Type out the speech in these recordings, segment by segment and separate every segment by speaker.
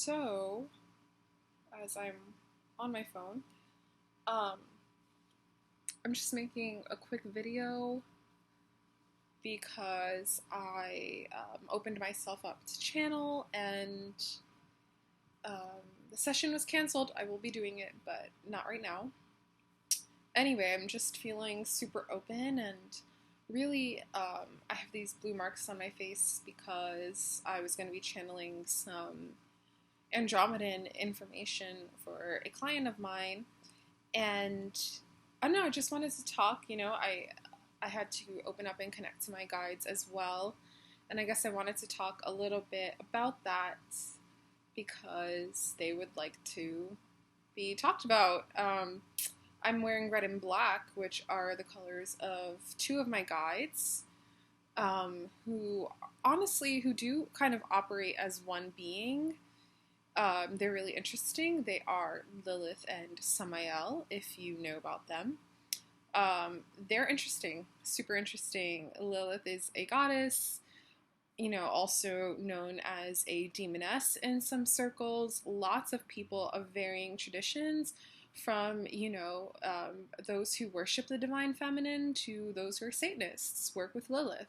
Speaker 1: So, as I'm on my phone, um, I'm just making a quick video because I opened myself up to channel and the session was canceled. I will be doing it, but not right now. Anyway, I'm just feeling super open and really, I have these blue marks on my face because I was going to be channeling some Andromedan information for a client of mine, and I don't know, I just wanted to talk. I had to open up and connect to my guides as well, and I guess I wanted to talk a little bit about that because they would like to be talked about. I'm wearing red and black, which are the colors of two of my guides, who do kind of operate as one being. They're really interesting. They are Lilith and Samael, if you know about them. They're interesting, super interesting. Lilith is a goddess, also known as a demoness in some circles. Lots of people of varying traditions, from, those who worship the divine feminine to those who are Satanists, work with Lilith.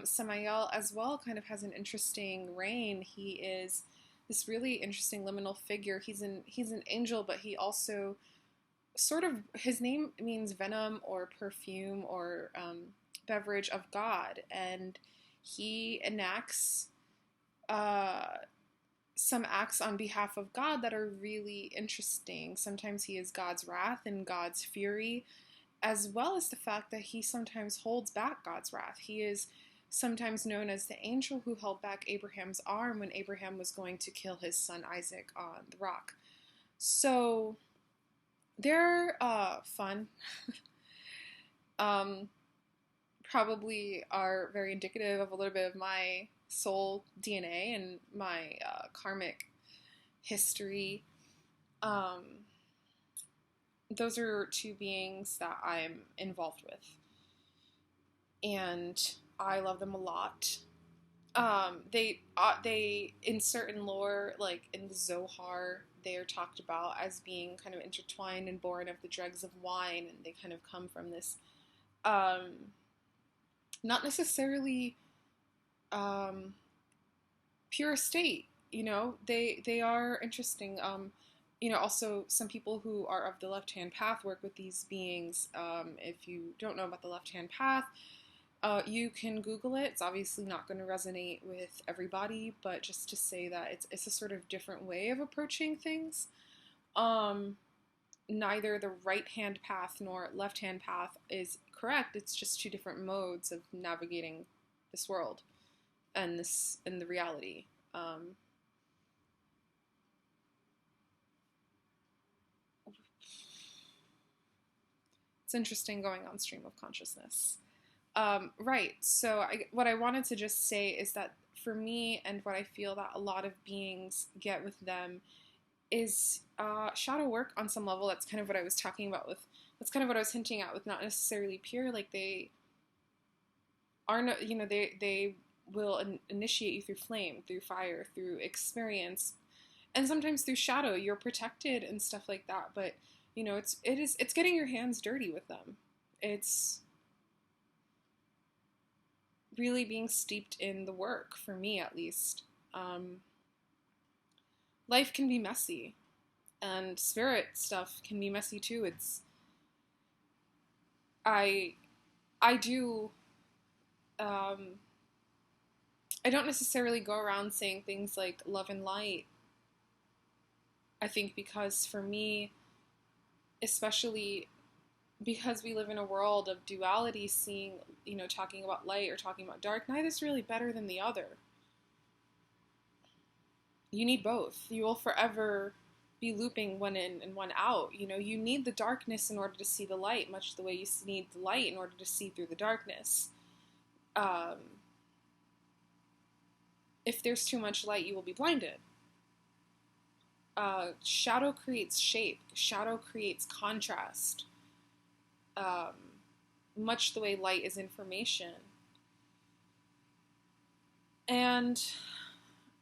Speaker 1: Samael as well kind of has an interesting reign. He is this really interesting liminal figure. He's an angel, but he also sort of, his name means venom or perfume or beverage of God, and he enacts some acts on behalf of God that are really interesting. Sometimes he is God's wrath and God's fury, as well as the fact that he sometimes holds back God's wrath. He is sometimes known as the angel who held back Abraham's arm when Abraham was going to kill his son Isaac on the rock. So they're fun. Probably are very indicative of a little bit of my soul DNA and my karmic history. Those are two beings that I'm involved with, and I love them a lot. They in certain lore, like in the Zohar, they are talked about as being kind of intertwined and born of the dregs of wine, and they kind of come from this, not necessarily pure state. They are interesting. Also some people who are of the left-hand path work with these beings. If you don't know about the left-hand path, you can Google it. It's obviously not going to resonate with everybody, but just to say that it's a sort of different way of approaching things. Neither the right-hand path nor left-hand path is correct. It's just two different modes of navigating this world and the reality. It's interesting going on stream of consciousness. Right. So what I wanted to just say is that for me, and what I feel that a lot of beings get with them, is shadow work on some level. That's kind of what I was talking about with. That's kind of what I was hinting at with not necessarily pure. Like they are no, they will initiate you through flame, through fire, through experience, and sometimes through shadow. You're protected and stuff like that. But it's getting your hands dirty with them. It's really being steeped in the work, for me at least. Life can be messy, and spirit stuff can be messy too. I do, I don't necessarily go around saying things like love and light. I think because for me, especially because we live in a world of duality, seeing, talking about light or talking about dark, neither's really better than the other. You need both. You will forever be looping one in and one out. You need the darkness in order to see the light, much the way you need the light in order to see through the darkness. If there's too much light, you will be blinded. Shadow creates shape. Shadow creates contrast. Much the way light is information. And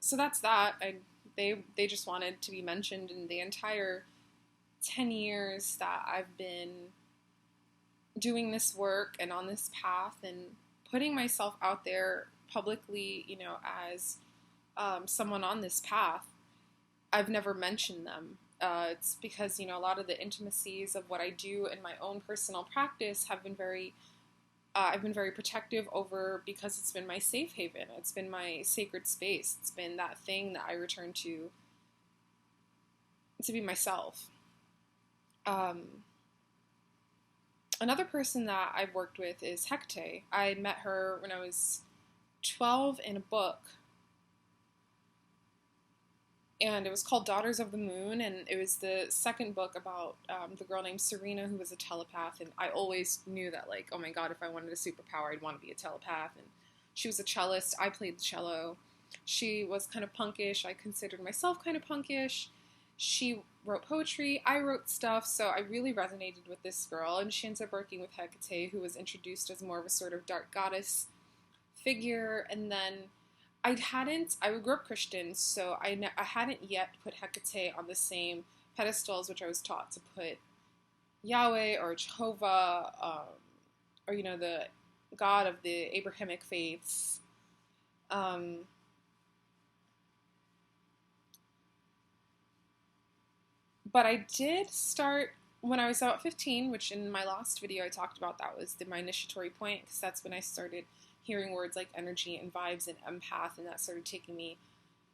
Speaker 1: so that's that. They just wanted to be mentioned in the entire 10 years that I've been doing this work and on this path and putting myself out there publicly, as someone on this path. I've never mentioned them. It's because, a lot of the intimacies of what I do in my own personal practice have been I've been very protective over, because it's been my safe haven. It's been my sacred space. It's been that thing that I return to be myself. Another person that I've worked with is Hecate. I met her when I was 12 in a book, and it was called Daughters of the Moon, and it was the second book about the girl named Serena who was a telepath, and I always knew that, like, oh my god, if I wanted a superpower, I'd want to be a telepath. And she was a cellist. I played the cello. She was kind of punkish. I considered myself kind of punkish. She wrote poetry. I wrote stuff, so I really resonated with this girl, and she ends up working with Hecate, who was introduced as more of a sort of dark goddess figure, and then I grew up Christian, so I hadn't yet put Hecate on the same pedestal as which I was taught to put Yahweh or Jehovah, or, the God of the Abrahamic faiths. But I did start when I was about 15, which in my last video I talked about. That was my initiatory point, because that's when I started hearing words like energy and vibes and empath, and that started taking me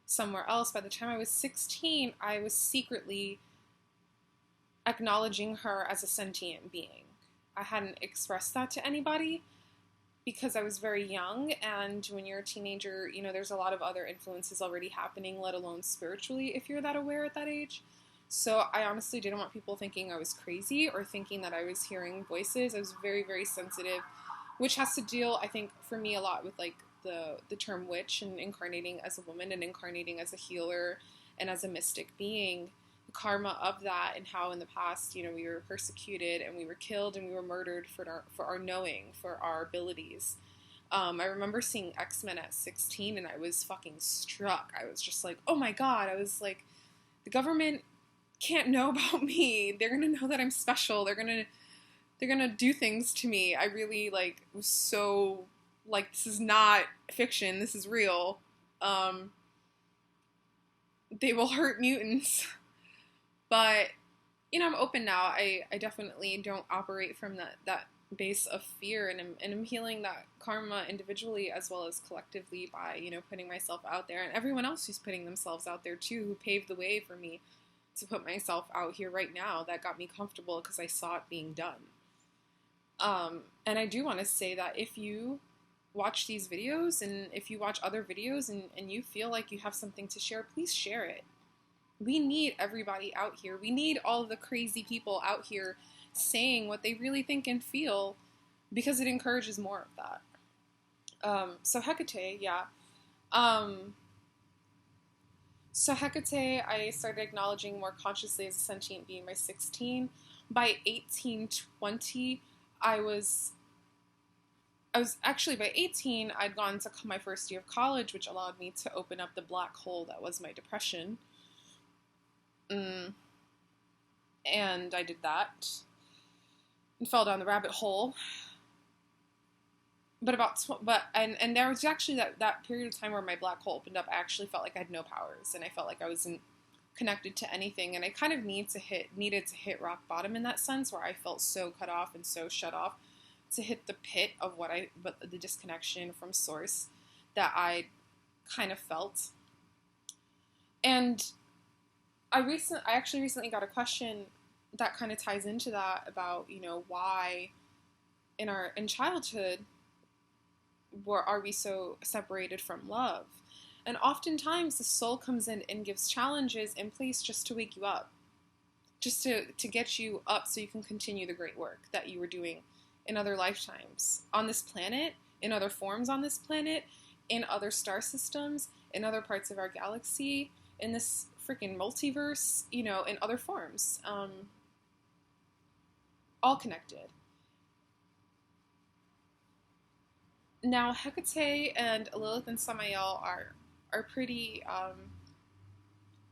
Speaker 1: somewhere else. By the time I was 16, I was secretly acknowledging her as a sentient being. I hadn't expressed that to anybody because I was very young, and when you're a teenager, there's a lot of other influences already happening, let alone spiritually, if you're that aware at that age. So I honestly didn't want people thinking I was crazy or thinking that I was hearing voices. I was very, very sensitive, which has to deal, I think, for me a lot with, like, the term witch and incarnating as a woman and incarnating as a healer and as a mystic being, the karma of that, and how in the past, we were persecuted and we were killed and we were murdered for our knowing, for our abilities. I remember seeing X-Men at 16 and I was fucking struck. I was just like, oh my god. I was like, the government can't know about me. They're gonna know that I'm special. They're gonna do things to me. I really, like, was so, like, this is not fiction, this is real. They will hurt mutants. But, I'm open now. I definitely don't operate from that base of fear, and I'm healing that karma individually as well as collectively by, putting myself out there, and everyone else who's putting themselves out there too, who paved the way for me to put myself out here right now. That got me comfortable because I saw it being done. And I do want to say that if you watch these videos and if you watch other videos and you feel like you have something to share, please share it. We need everybody out here. We need all the crazy people out here saying what they really think and feel, because it encourages more of that. So Hecate, yeah. So Hecate, I started acknowledging more consciously as a sentient being by 16. By 18, 20, I was actually, by 18, I'd gone to my first year of college, which allowed me to open up the black hole that was my depression. And I did that and fell down the rabbit hole. But and there was actually that period of time where my black hole opened up. I actually felt like I had no powers, and I felt like I wasn't connected to anything, and I kind of needed to hit rock bottom in that sense, where I felt so cut off and so shut off, to hit the pit of the disconnection from source that I kind of felt. And I actually recently got a question that kind of ties into that, about, why in childhood are we so separated from love? And oftentimes the soul comes in and gives challenges in place just to wake you up, just to get you up so you can continue the great work that you were doing in other lifetimes on this planet, in other forms on this planet, in other star systems, in other parts of our galaxy, in this freaking multiverse, in other forms, all connected. Now, Hecate and Lilith and Samael are pretty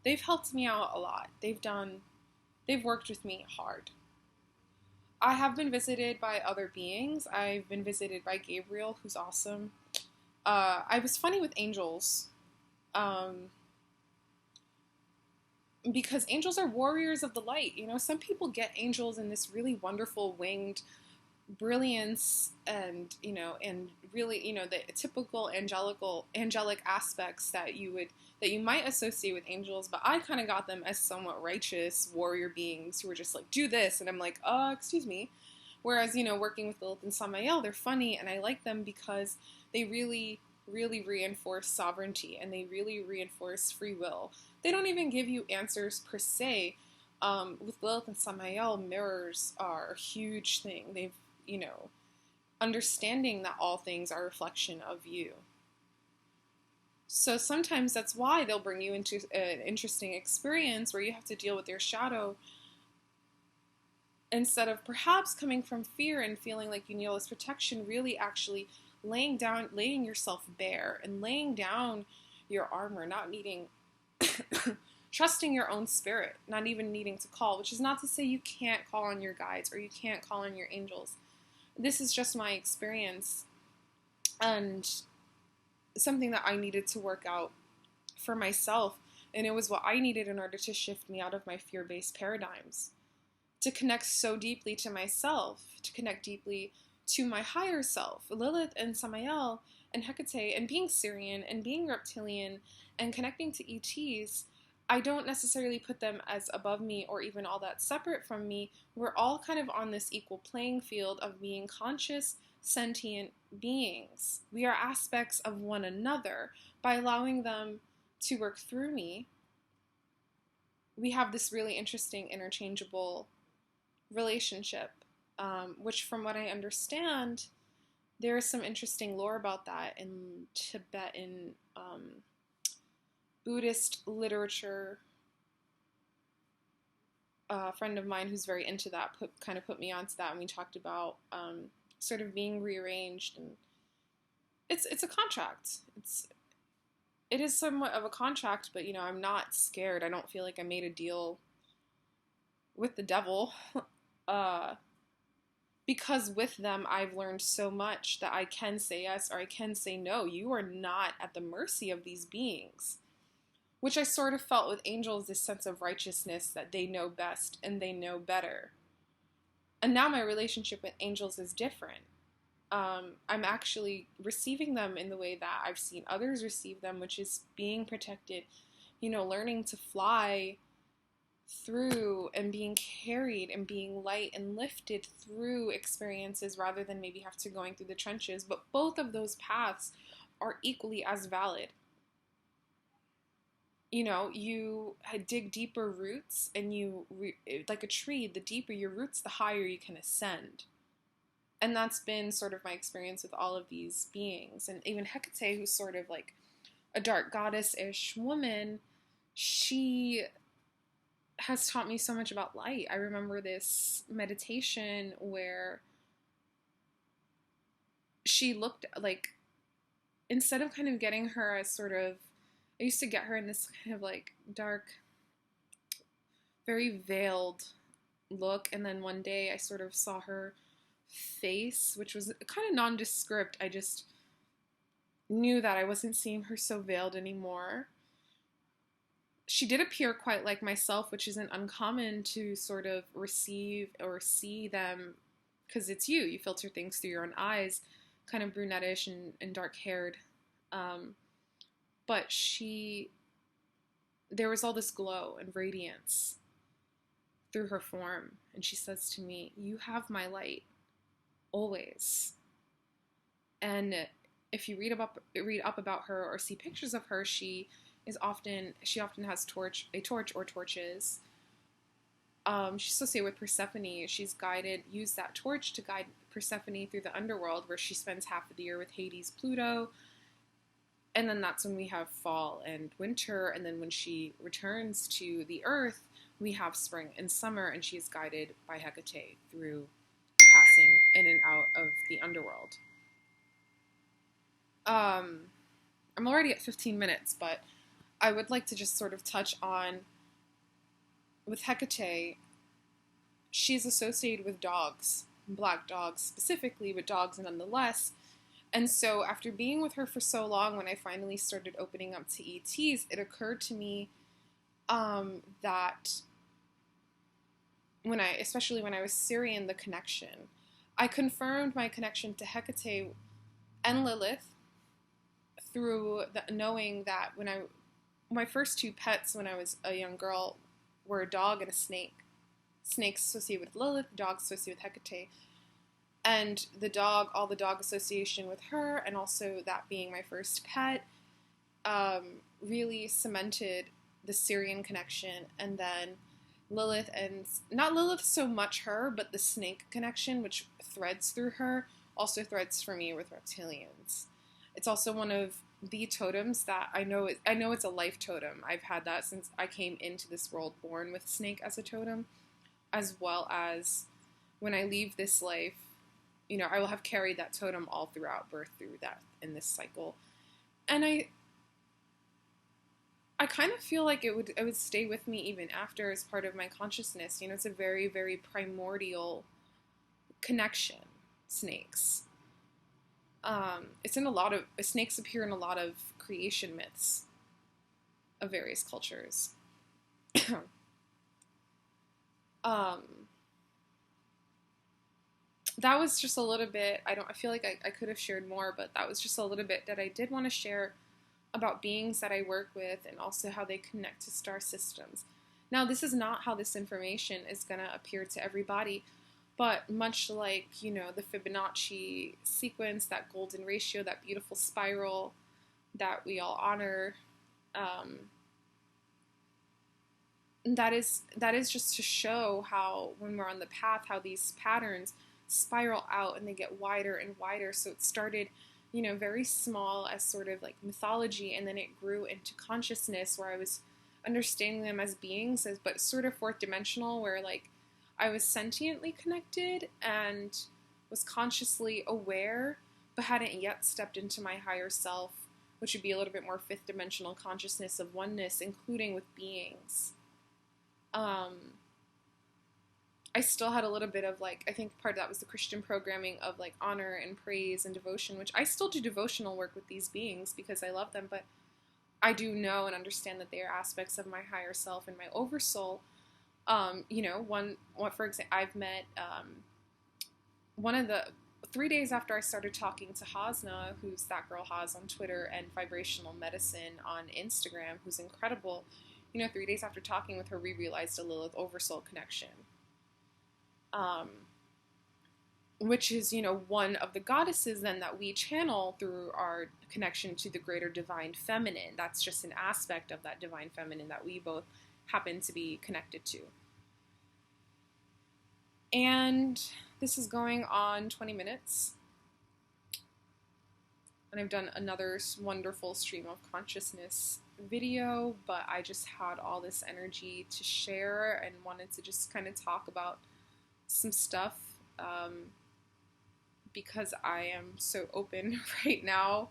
Speaker 1: they've helped me out a lot. They've worked with me hard. I have been visited by other beings. I've been visited by Gabriel, who's awesome. I was funny with angels. Um, because angels are warriors of the light. You know, some people get angels in this really wonderful winged brilliance, and and really, the typical angelic aspects that you might associate with angels. But I kind of got them as somewhat righteous warrior beings who were just like, do this, and I'm like, excuse me. Whereas, working with Lilith and Samael, they're funny, and I like them because they really, really reinforce sovereignty, and they really reinforce free will. They don't even give you answers per se. With Lilith and Samael, mirrors are a huge thing. They've, understanding that all things are a reflection of you. So sometimes that's why they'll bring you into an interesting experience where you have to deal with their shadow, instead of perhaps coming from fear and feeling like you need all this protection, really actually laying yourself bare and laying down your armor, not needing, trusting your own spirit, not even needing to call, which is not to say you can't call on your guides or you can't call on your angels. This is just my experience and something that I needed to work out for myself. And it was what I needed in order to shift me out of my fear-based paradigms, to connect so deeply to myself, to connect deeply to my higher self. Lilith and Samael and Hecate and being Syrian and being reptilian and connecting to ETs, I don't necessarily put them as above me or even all that separate from me. We're all kind of on this equal playing field of being conscious, sentient beings. We are aspects of one another. By allowing them to work through me, we have this really interesting interchangeable relationship, which from what I understand, there is some interesting lore about that in Tibetan Buddhist literature. A friend of mine who's very into that put me onto that, and we talked about sort of being rearranged, and it's a contract. It is somewhat of a contract, but I'm not scared. I don't feel like I made a deal with the devil. Because with them, I've learned so much that I can say yes or I can say no. You are not at the mercy of these beings, which I sort of felt with angels, this sense of righteousness that they know best and they know better. And now my relationship with angels is different. I'm actually receiving them in the way that I've seen others receive them, which is being protected, learning to fly through and being carried and being light and lifted through experiences rather than maybe have to going through the trenches. But both of those paths are equally as valid. You dig deeper roots, and like a tree, the deeper your roots, the higher you can ascend. And that's been sort of my experience with all of these beings. And even Hecate, who's sort of like a dark goddess-ish woman, she has taught me so much about light. I remember this meditation where she looked like, instead of kind of getting her as sort of, I used to get her in this kind of like dark, very veiled look, and then one day I sort of saw her face, which was kind of nondescript. I just knew that I wasn't seeing her so veiled anymore. She did appear quite like myself, which isn't uncommon to sort of receive or see them, because it's you. You filter things through your own eyes, kind of brunettish and dark-haired. But there was all this glow and radiance through her form. And she says to me, "You have my light, always." And if you read up about her or see pictures of her, she often has a torch or torches. She's associated with Persephone. She's used that torch to guide Persephone through the underworld, where she spends half of the year with Hades, Pluto. And then that's when we have fall and winter. And then when she returns to the earth, we have spring and summer, and she is guided by Hecate through the passing in and out of the underworld. I'm already at 15 minutes, but I would like to just sort of touch on, with Hecate, she's associated with dogs, black dogs specifically, but dogs nonetheless. And so after being with her for so long, when I finally started opening up to ETs, it occurred to me that especially when I was Syrian, the connection, I confirmed my connection to Hecate and Lilith through knowing that my first two pets when I was a young girl were a dog and a snake. Snakes associated with Lilith, dogs associated with Hecate. And all the dog association with her, and also that being my first pet, really cemented the Syrian connection. And then Lilith, and not Lilith so much her, but the snake connection, which threads through her, also threads for me with reptilians. It's also one of the totems that I know it's a life totem. I've had that since I came into this world born with snake as a totem, as well as when I leave this life, I will have carried that totem all throughout birth, through death, in this cycle. And I kind of feel like it would stay with me even after, as part of my consciousness. It's a very, very primordial connection, snakes. Snakes appear in a lot of creation myths of various cultures. That was just a little bit, I feel like I could have shared more, but that was just a little bit that I did want to share about beings that I work with, and also how they connect to star systems. Now, this is not how this information is going to appear to everybody, but much like, the Fibonacci sequence, that golden ratio, that beautiful spiral that we all honor, that is just to show how, when we're on the path, how these patterns spiral out and they get wider and wider. So it started, very small as sort of like mythology, and then it grew into consciousness, where I was understanding them as beings, but sort of fourth dimensional, where like I was sentiently connected and was consciously aware, but hadn't yet stepped into my higher self, which would be a little bit more fifth dimensional consciousness of oneness, including with beings. I still had a little bit of I think part of that was the Christian programming of honor and praise and devotion, which I still do devotional work with these beings because I love them, but I do know and understand that they are aspects of my higher self and my oversoul. For example, I've met, one of the 3 days after I started talking to Hasna, who's that girl Haz on Twitter, and Vibrational Medicine on Instagram, who's incredible, 3 days after talking with her, we realized a Lilith oversoul connection. Which is, one of the goddesses then that we channel through our connection to the greater divine feminine. That's just an aspect of that divine feminine that we both happen to be connected to. And this is going on 20 minutes. And I've done another wonderful stream of consciousness video, but I just had all this energy to share and wanted to just kind of talk about some stuff, because I am so open right now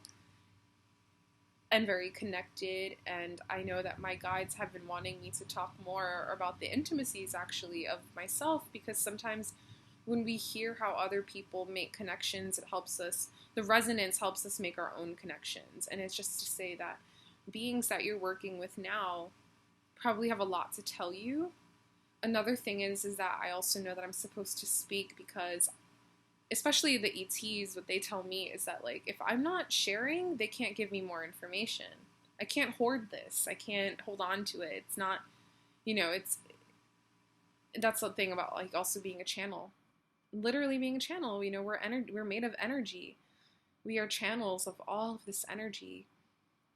Speaker 1: and very connected, and I know that my guides have been wanting me to talk more about the intimacies actually of myself, because sometimes when we hear how other people make connections, it helps us, the resonance helps us make our own connections. And it's just to say that beings that you're working with now probably have a lot to tell you. Another thing is that I also know that I'm supposed to speak, because especially the ETs, what they tell me is that if I'm not sharing, they can't give me more information. I can't hoard this. I can't hold on to it. It's not, that's the thing about also being a channel. Literally being a channel, we're made of energy. We are channels of all of this energy.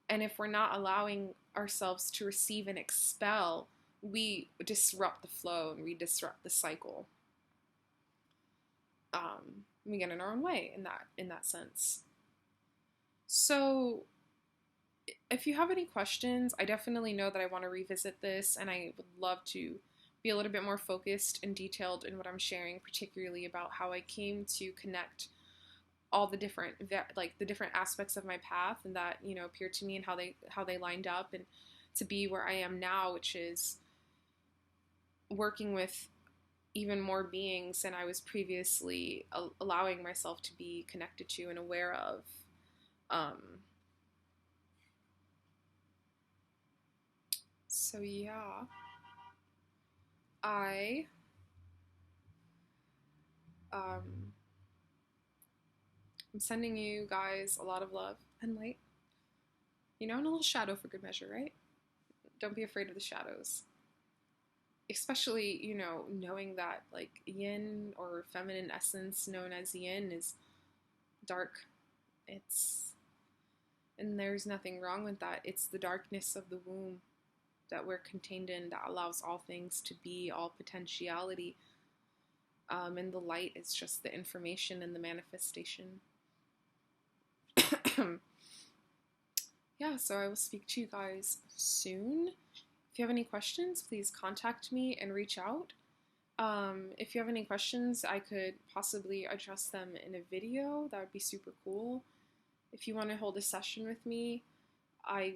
Speaker 1: And if we're not allowing ourselves to receive and expel, we disrupt the flow and we disrupt the cycle. We get in our own way in that sense. So if you have any questions, I definitely know that I want to revisit this, and I would love to be a little bit more focused and detailed in what I'm sharing, particularly about how I came to connect all the different the different aspects of my path and that appeared to me, and how they lined up, and to be where I am now, which is working with even more beings than I was previously allowing myself to be connected to and aware of. So yeah, I I'm sending you guys a lot of love and light. And a little shadow for good measure, right? Don't be afraid of the shadows. Especially, knowing that like yin or feminine essence known as yin is dark. And there's nothing wrong with that. It's the darkness of the womb that we're contained in that allows all things to be, all potentiality. And the light is just the information and the manifestation. Yeah, so I will speak to you guys soon. If you have any questions, please contact me and reach out. If you have any questions, I could possibly address them in a video. That would be super cool. If you want to hold a session with me,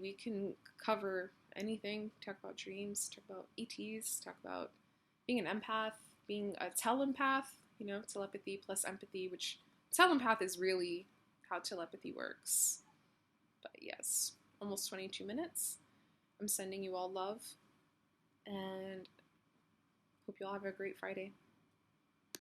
Speaker 1: we can cover anything. Talk about dreams, talk about ETs, talk about being an empath, being a telepath, telepathy plus empathy, which telepath is really how telepathy works. But yes, almost 22 minutes. I'm sending you all love and hope you all have a great Friday.